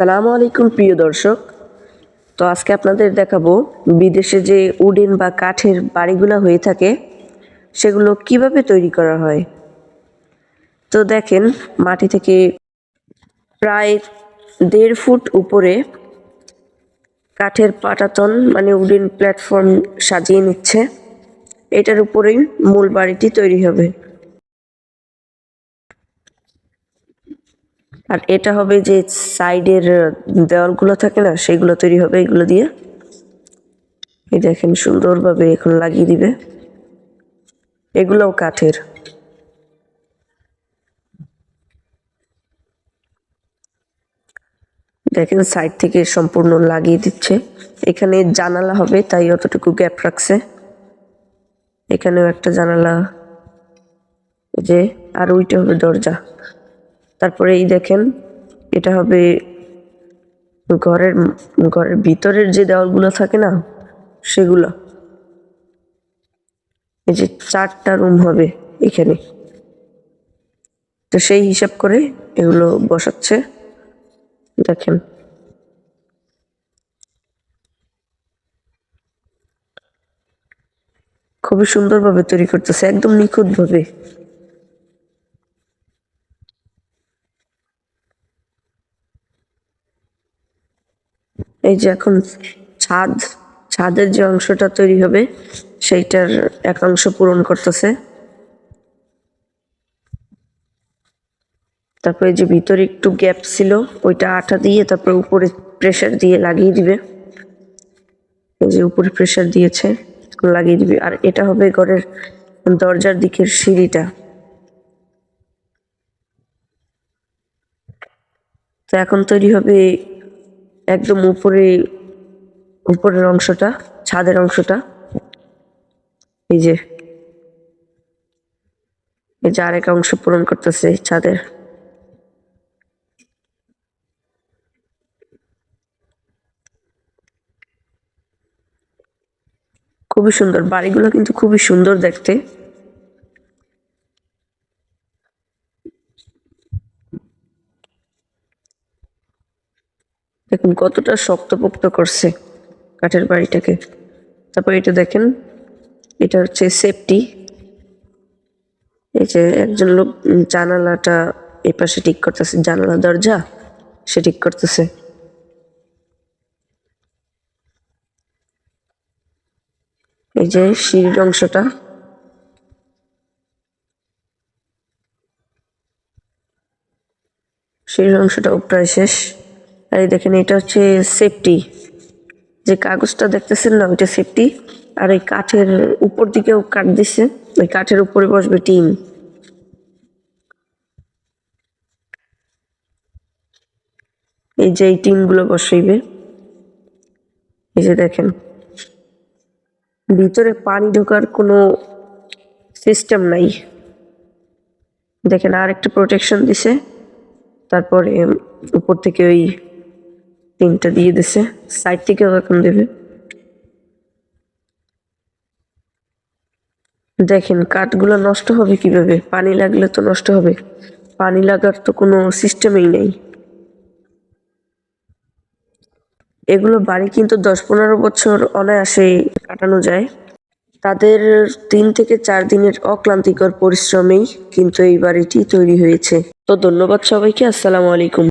সালামু আলাইকুম প্রিয় দর্শক। তো আজকে আপনাদের দেখাবো বিদেশে যে উডেন বা কাঠের বাড়িগুলো হয়ে থাকে সেগুলো কিভাবে তৈরি করা হয়। তো দেখেন, মাটি থেকে প্রায় 1.5 ফুট উপরে কাঠের পাটাতন মানে উডেন প্ল্যাটফর্ম সাজিয়ে নিচ্ছে। এটার উপরেই মূল বাড়িটি তৈরি হবে। আর এটা হবে যে সাইডের দেওয়ালগুলো থাকে না, সেগুলো তৈরি হবে এগুলো দিয়ে। এই দেখেন সুন্দরভাবে এখন লাগিয়ে দিবে। এগুলোও কাঠের। দেখেন সাইড থেকে সম্পূর্ণ লাগিয়ে দিচ্ছে। এখানে জানালা হবে তাই অতটুকু গ্যাপ রাখছে। এখানেও একটা জানালা, যে আর ওইটা হবে দরজা। তারপরে এই দেখেন, এটা হবে ঘরের ঘরের ভিতরের যে দেওয়ালগুলো থাকে না সেগুলো। এই যে 4টা রুম হবে এখানে, তো সেই হিসাব করে এগুলো বসাচ্ছে। দেখেন খুবই সুন্দরভাবে তৈরি করতেছে, একদম নিখুঁতভাবে। এই যে এখন ছাদের যে অংশটা তৈরি হবে সেইটার একাংশ পূরণ করতেছে। তারপরে যে ভিতরে একটু গ্যাপ ছিল ওইটা আঠা দিয়ে তারপরে উপরে প্রেসার দিয়ে লাগিয়ে দিবে। এই যে উপরে প্রেসার দিয়েছে, লাগিয়ে দিবে। আর এটা হবে ঘরের দরজার দিকের সিঁড়িটা। তো এখন তৈরি হবে একদম উপরের অংশটা, ছাদের অংশটা। এই যে আরেক অংশ পূরণ করতেছে ছাদের। খুবই সুন্দর বাড়িগুলো, কিন্তু খুবই সুন্দর দেখতে। দেখুন কতটা শক্তপোক্ত করছে কাঠের বাড়িটাকে। তারপর এটা দেখেন, এটা হচ্ছে সেফটি। এই যে একজন লোক জানালাটা এই পাশে ঠিক করতেছে, জানালা দরজা সে ঠিক করতেছে। এই যে সিঁড়ির অংশটা, সিঁড়ির অংশটাও প্রায় শেষ। আর এই দেখেন, এটা হচ্ছে সেফটি। যে কাগজটা দেখতেছেন না, ওইটা সেফটি। আর এই কাঠের উপর দিকেও কাঠ দিছে, ওই কাঠের উপরে বসবে টিন। এই যে এই টিনগুলো বসাইবে। এই যে দেখেন, ভিতরে পানি ঢোকার কোনো সিস্টেম নাই। দেখেন আর একটা প্রোটেকশন দিছে, তারপরে উপর থেকে ওই টিনটা দিয়ে দিছে, সাইড থেকেও এখন দেবে। দেখেন কাঠগুলো নষ্ট হবে কিভাবে, পানি লাগলে তো নষ্ট হবে, পানি লাগার তো কোনো সিস্টেমই নেই। এগুলো বাড়ি কিন্তু 10-15 বছর অনায়াসে কাটানো যায়। তাদের 3 থেকে 4 দিনের অক্লান্তিকর পরিশ্রমেই কিন্তু এই বাড়িটি তৈরি হয়েছে। তো ধন্যবাদ সবাইকে। আসসালামু আলাইকুম।